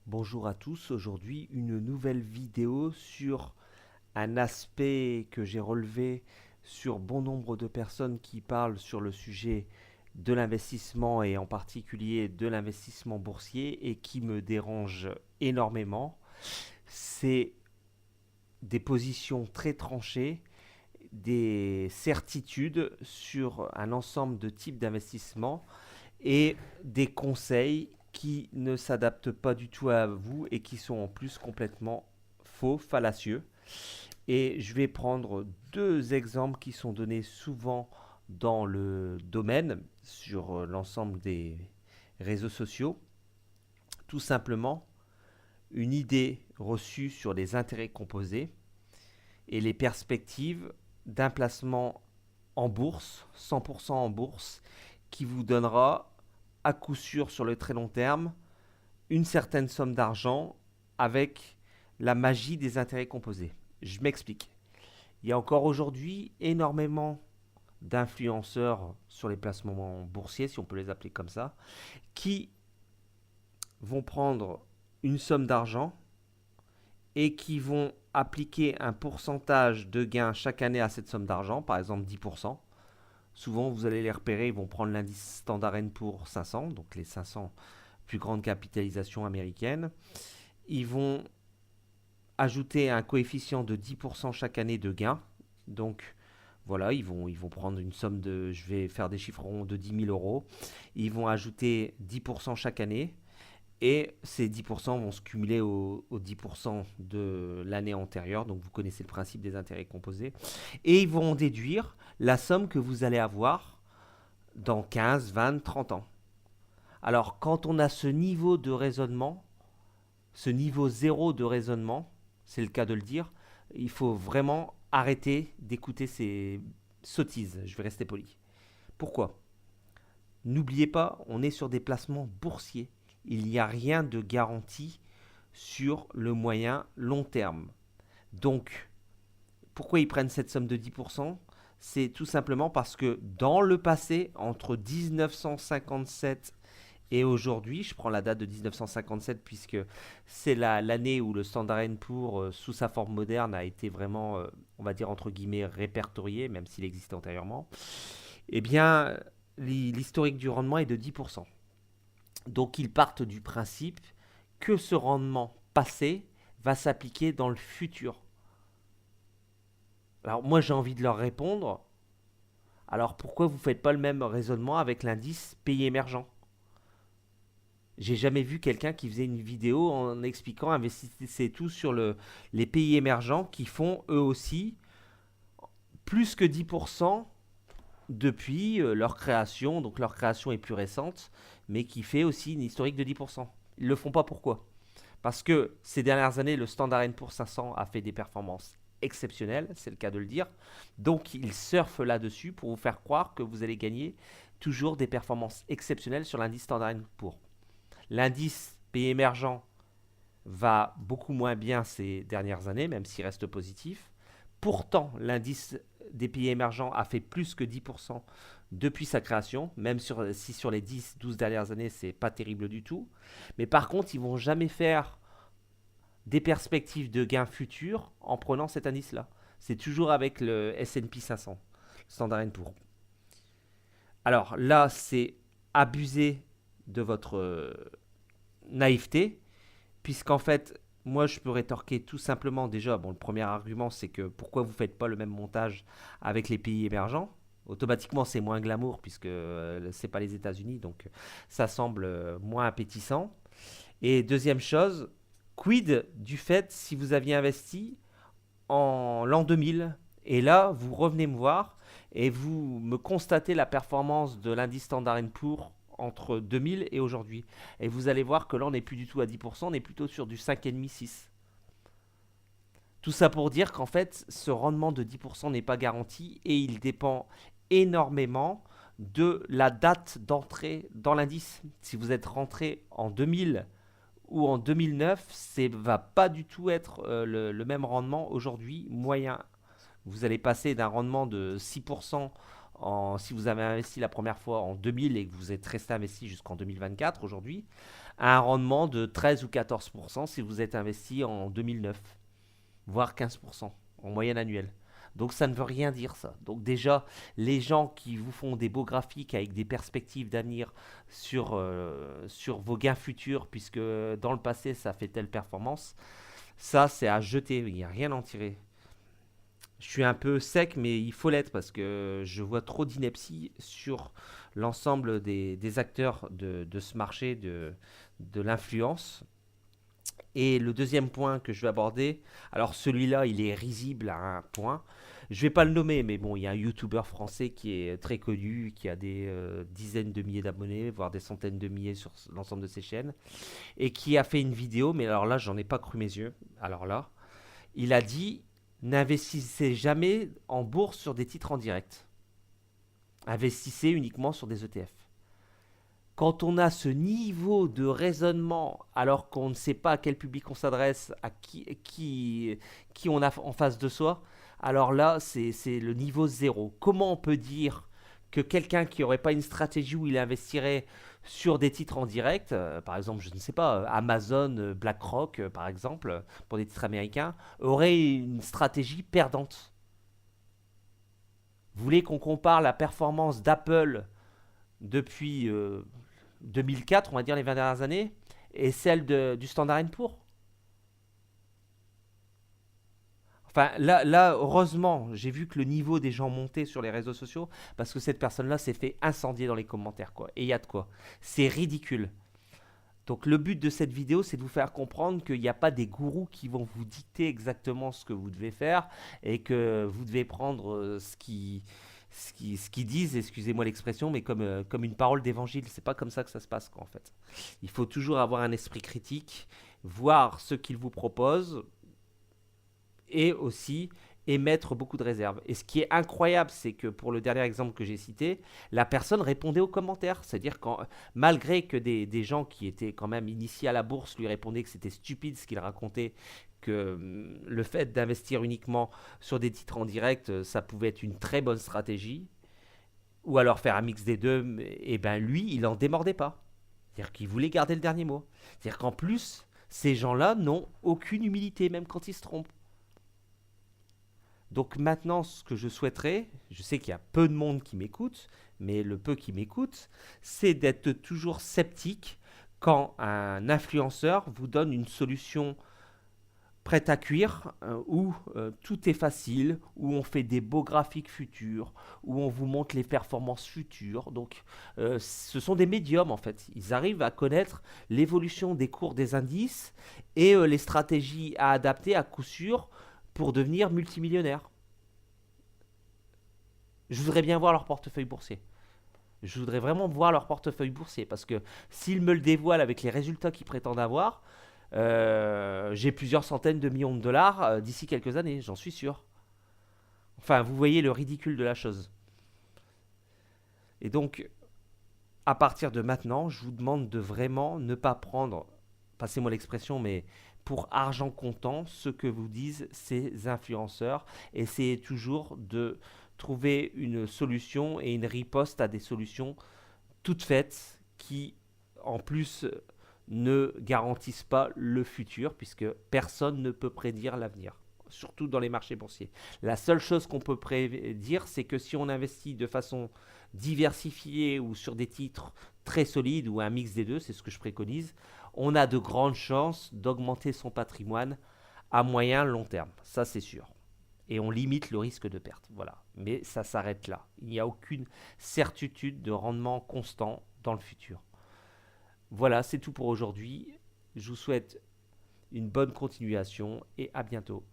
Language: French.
Bonjour à tous, aujourd'hui une nouvelle vidéo sur un aspect que j'ai relevé sur bon nombre de personnes qui parlent sur le sujet de l'investissement et en particulier de l'investissement boursier et qui me dérange énormément. C'est des positions très tranchées, des certitudes sur un ensemble de types d'investissement et des conseils qui ne s'adaptent pas du tout à vous et qui sont en plus complètement faux, fallacieux. Et je vais prendre deux exemples qui sont donnés souvent dans le domaine, sur l'ensemble des réseaux sociaux. Tout simplement, une idée reçue sur les intérêts composés et les perspectives d'un placement en bourse, 100% en bourse, qui vous donnera à coup sûr sur le très long terme une certaine somme d'argent avec la magie des intérêts composés. Je m'explique. Il y a encore aujourd'hui énormément d'influenceurs sur les placements boursiers, si on peut les appeler comme ça, qui vont prendre une somme d'argent et qui vont appliquer un pourcentage de gain chaque année à cette somme d'argent, par exemple 10%. Souvent, vous allez les repérer, ils vont prendre l'indice Standard & Poor's 500, donc les 500 plus grandes capitalisations américaines. Ils vont ajouter un coefficient de 10% chaque année de gain. Donc, voilà, ils vont prendre une somme de, je vais faire des chiffres ronds, de 10 000 euros. Ils vont ajouter 10% chaque année. Et ces 10% vont se cumuler aux 10% de l'année antérieure. Donc vous connaissez le principe des intérêts composés. Et ils vont déduire la somme que vous allez avoir dans 15, 20, 30 ans. Alors quand on a ce niveau de raisonnement, ce niveau zéro de raisonnement, c'est le cas de le dire, il faut vraiment arrêter d'écouter ces sottises. Je vais rester poli. Pourquoi? N'oubliez pas, on est sur des placements boursiers. Il n'y a rien de garanti sur le moyen long terme. Donc, pourquoi ils prennent cette somme de 10%? C'est tout simplement parce que dans le passé, entre 1957 et aujourd'hui, je prends la date de 1957 puisque c'est l'année où le Standard Poor's, sous sa forme moderne, a été vraiment, on va dire entre guillemets, répertorié, même s'il existait antérieurement. Eh bien, l'historique du rendement est de 10%. Donc ils partent du principe que ce rendement passé va s'appliquer dans le futur. Alors moi j'ai envie de leur répondre, alors pourquoi vous ne faites pas le même raisonnement avec l'indice pays émergent? J'ai jamais vu quelqu'un qui faisait une vidéo en expliquant investissez tout sur les pays émergents qui font eux aussi plus que 10% depuis leur création. Donc leur création est plus récente, mais qui fait aussi une historique de 10%. Ils ne le font pas pourquoi? Parce que ces dernières années, le Standard Poor's 500 a fait des performances exceptionnelles, c'est le cas de le dire. Donc ils surfent là-dessus pour vous faire croire que vous allez gagner toujours des performances exceptionnelles sur l'indice Standard Poor's. L'indice pays émergent va beaucoup moins bien ces dernières années, même s'il reste positif. Pourtant, l'indice des pays émergents a fait plus que 10% depuis sa création, même si sur les 10-12 dernières années, c'est pas terrible du tout. Mais par contre, ils vont jamais faire des perspectives de gains futurs en prenant cet indice-là. C'est toujours avec le S&P 500, Standard Poor's. Alors là, c'est abuser de votre naïveté, puisqu'en fait, moi, je peux rétorquer tout simplement déjà, bon, le premier argument, c'est que pourquoi vous ne faites pas le même montage avec les pays émergents? Automatiquement, c'est moins glamour, puisque c'est pas les États-Unis, donc ça semble moins appétissant. Et deuxième chose, quid du fait si vous aviez investi en l'an 2000 et là, vous revenez me voir et vous me constatez la performance de l'indice Standard Poor's entre 2000 et aujourd'hui. Et vous allez voir que là, on n'est plus du tout à 10%, on est plutôt sur du 5,5-6%. Tout ça pour dire qu'en fait, ce rendement de 10% n'est pas garanti et il dépend énormément de la date d'entrée dans l'indice. Si vous êtes rentré en 2000 ou en 2009, ça ne va pas du tout être le même rendement aujourd'hui moyen. Vous allez passer d'un rendement de 6% si vous avez investi la première fois en 2000 et que vous êtes resté investi jusqu'en 2024 aujourd'hui, à un rendement de 13 ou 14% si vous êtes investi en 2009, voire 15% en moyenne annuelle. Donc ça ne veut rien dire ça. Donc déjà, les gens qui vous font des beaux graphiques avec des perspectives d'avenir sur vos gains futurs, puisque dans le passé ça fait telle performance, ça c'est à jeter, il n'y a rien à en tirer. Je suis un peu sec, mais il faut l'être parce que je vois trop d'ineptie sur l'ensemble des acteurs de ce marché de l'influence. Et le deuxième point que je vais aborder, alors celui-là, il est risible à un point. Je vais pas le nommer, mais bon, il y a un YouTuber français qui est très connu, qui a des dizaines de milliers d'abonnés, voire des centaines de milliers sur l'ensemble de ses chaînes, et qui a fait une vidéo, mais alors là, j'en ai pas cru mes yeux. Alors là, il a dit, n'investissez jamais en bourse sur des titres en direct. Investissez uniquement sur des ETF. Quand on a ce niveau de raisonnement, alors qu'on ne sait pas à quel public on s'adresse, à qui on a en face de soi, alors là, c'est le niveau zéro. Comment on peut dire que quelqu'un qui n'aurait pas une stratégie où il investirait sur des titres en direct, par exemple, je ne sais pas, Amazon, BlackRock, par exemple, pour des titres américains, aurait une stratégie perdante? Vous voulez qu'on compare la performance d'Apple depuis 2004, on va dire les 20 dernières années, et celle du Standard Poor's? Enfin, là, heureusement, j'ai vu que le niveau des gens montait sur les réseaux sociaux parce que cette personne-là s'est fait incendier dans les commentaires, quoi. Et il y a de quoi. C'est ridicule. Donc, le but de cette vidéo, c'est de vous faire comprendre qu'il n'y a pas des gourous qui vont vous dicter exactement ce que vous devez faire et que vous devez prendre ce qu'ils disent, excusez-moi l'expression, mais comme une parole d'évangile. C'est pas comme ça que ça se passe, quoi, en fait. Il faut toujours avoir un esprit critique, voir ce qu'ils vous proposent, et aussi émettre beaucoup de réserves. Et ce qui est incroyable, c'est que pour le dernier exemple que j'ai cité, la personne répondait aux commentaires. C'est-à-dire quand, malgré que des gens qui étaient quand même initiés à la bourse lui répondaient que c'était stupide ce qu'il racontait, que le fait d'investir uniquement sur des titres en direct, ça pouvait être une très bonne stratégie, ou alors faire un mix des deux, et ben lui, il n'en démordait pas. C'est-à-dire qu'il voulait garder le dernier mot. C'est-à-dire qu'en plus, ces gens-là n'ont aucune humilité, même quand ils se trompent. Donc maintenant, ce que je souhaiterais, je sais qu'il y a peu de monde qui m'écoute, mais le peu qui m'écoute, c'est d'être toujours sceptique quand un influenceur vous donne une solution prête à cuire, où tout est facile, où on fait des beaux graphiques futurs, où on vous montre les performances futures. Donc ce sont des médiums en fait. Ils arrivent à connaître l'évolution des cours des indices et les stratégies à adapter à coup sûr pour devenir multimillionnaire. Je voudrais bien voir leur portefeuille boursier. Je voudrais vraiment voir leur portefeuille boursier parce que s'ils me le dévoilent avec les résultats qu'ils prétendent avoir, j'ai plusieurs centaines de millions de dollars d'ici quelques années, j'en suis sûr. Enfin, vous voyez le ridicule de la chose. Et donc, à partir de maintenant, je vous demande de vraiment ne pas prendre, passez-moi l'expression, mais pour argent comptant, ce que vous disent ces influenceurs. Essayez toujours de trouver une solution et une riposte à des solutions toutes faites qui, en plus, ne garantissent pas le futur, puisque personne ne peut prédire l'avenir, surtout dans les marchés boursiers. La seule chose qu'on peut prédire, c'est que si on investit de façon diversifiée ou sur des titres très solides ou un mix des deux, c'est ce que je préconise, on a de grandes chances d'augmenter son patrimoine à moyen long terme. Ça, c'est sûr. Et on limite le risque de perte. Voilà. Mais ça s'arrête là. Il n'y a aucune certitude de rendement constant dans le futur. Voilà, c'est tout pour aujourd'hui. Je vous souhaite une bonne continuation et à bientôt.